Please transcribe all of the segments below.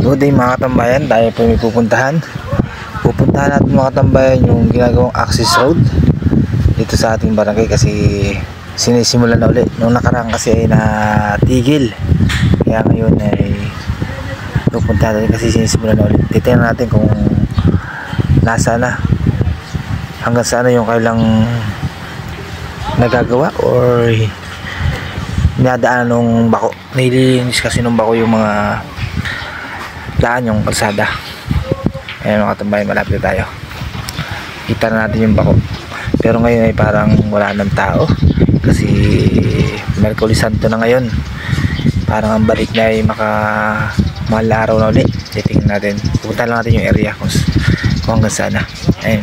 Good day mga katambayan, tayo po may pupuntahan natin mga katambayan yung ginagawang access road dito sa ating barangay kasi sinisimulan na ulit. Nung nakaraan kasi ay natigil, kaya ngayon ay pupuntahan natin kasi sinisimulan na ulit. Titignan natin kung nasa na, hanggang saan na yung kailang nagagawa or dinadaanan nung bako. Nililinis kasi nung bako yung mga daan, yung kalsada. Ayan mga katambayan, malapit tayo. Kita na natin yung bako. Pero ngayon ay parang wala ng tao kasi Merkulis Santo na ngayon. Parang ang balik na ay mahal araw na ulit. Titingnan natin, pupunta lang natin yung area kung hanggang saan na. Ayan,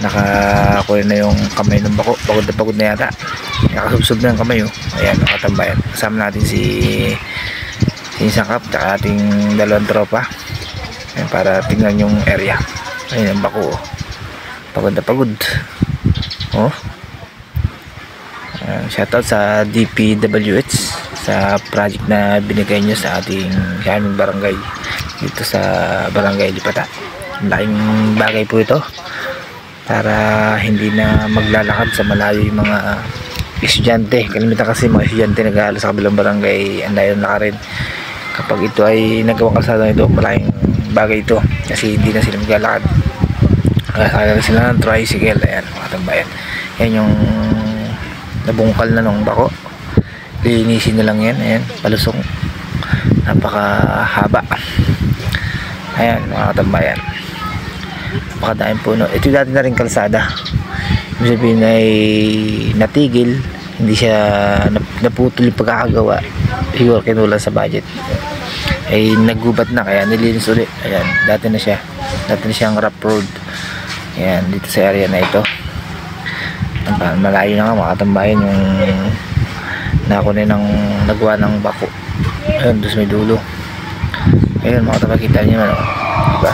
nakakuha na yung kamay ng bako. Pagod na yata, nakasubsob na yung kamay. Ayan mga katambayan, kasama natin si Sangkap at ating dalawang tropa. Ayan, para tingnan yung area. Ayun ang bako, pagod na pagod. Shoutout sa DPWH sa project na binigay nyo sa aming barangay dito sa Barangay Lipata. Laking bagay po ito para hindi na maglalakad sa malayo yung mga estudyante. Kalimitan kasi mga estudyante nag-aaral sa kabilang barangay, ang layo na rin. Kapag ito ay nagawang kalsada nito, malaking bagay ito kasi hindi na sila maglalakad. Nakakala sila ng tricycle. Ayan mga tambayan, yan yung nabungkal na nung bako. Linisin na lang yan. Ayan, palusong, napakahaba. Ayan mga tambayan, napakadaing puno. Ito dati na rin kalsada, ibig sabihin ay natigil, hindi siya naputol yung pagkakagawa. Siguro kinulang sa budget ay nagubat na, kaya nilinis ulit. Ayan, dati na siyang rough road. Ayan, dito sa area na ito. Malayo na nga mga katambayan yung nakunin ng nagawa ng bako. Ayun, doon may dulo. Ayun mga katambayan, kita nyo ano, diba?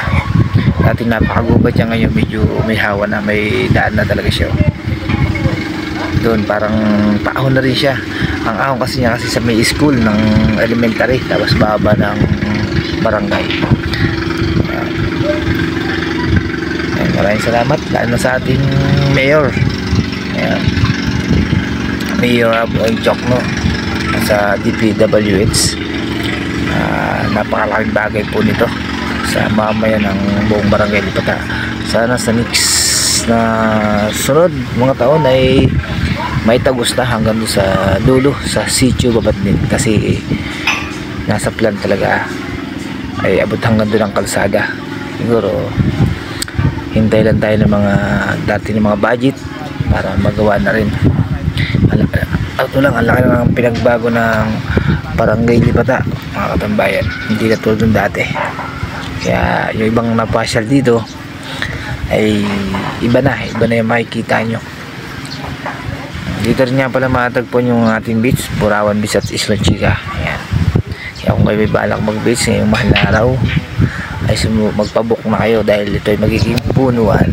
Dati napakagubat siya, ngayon medyo may hawa na, may daan na talaga siya. Doon parang paahon na rin siya. Ang ahon kasi niya kasi sa may school ng elementary, tapos baba ng barangay. Ayan, maraming salamat lalo na sa ating mayor. Ayan, Mayor Aboy Jokno sa DPWH. Napakalaking bagay po nito sa mamayan ng buong Barangay Lipata. Sana sa next na sunod mga taon ay may tagos na hanggang sa dulo sa sitio Babadnin, kasi nasa plan talaga ay abot hanggang doon ang kalsada. Siguro hintay lang tayo ng mga dati ng mga budget para magawa na rin. Ito lang, ang laki ng pinagbago ng Barangay Lipata mga katambayan, hindi na tulad ng dati. Kaya yung ibang napasyal dito ay iba na yung makikita nyo. Dito rin nga pala matagpuan yung ating beach, Burawan Beach at Isla Chica. Ayan, kaya kung kayo may balak mag beach ngayong mahal na araw ay magpabook na kayo dahil ito ay magiging punuan.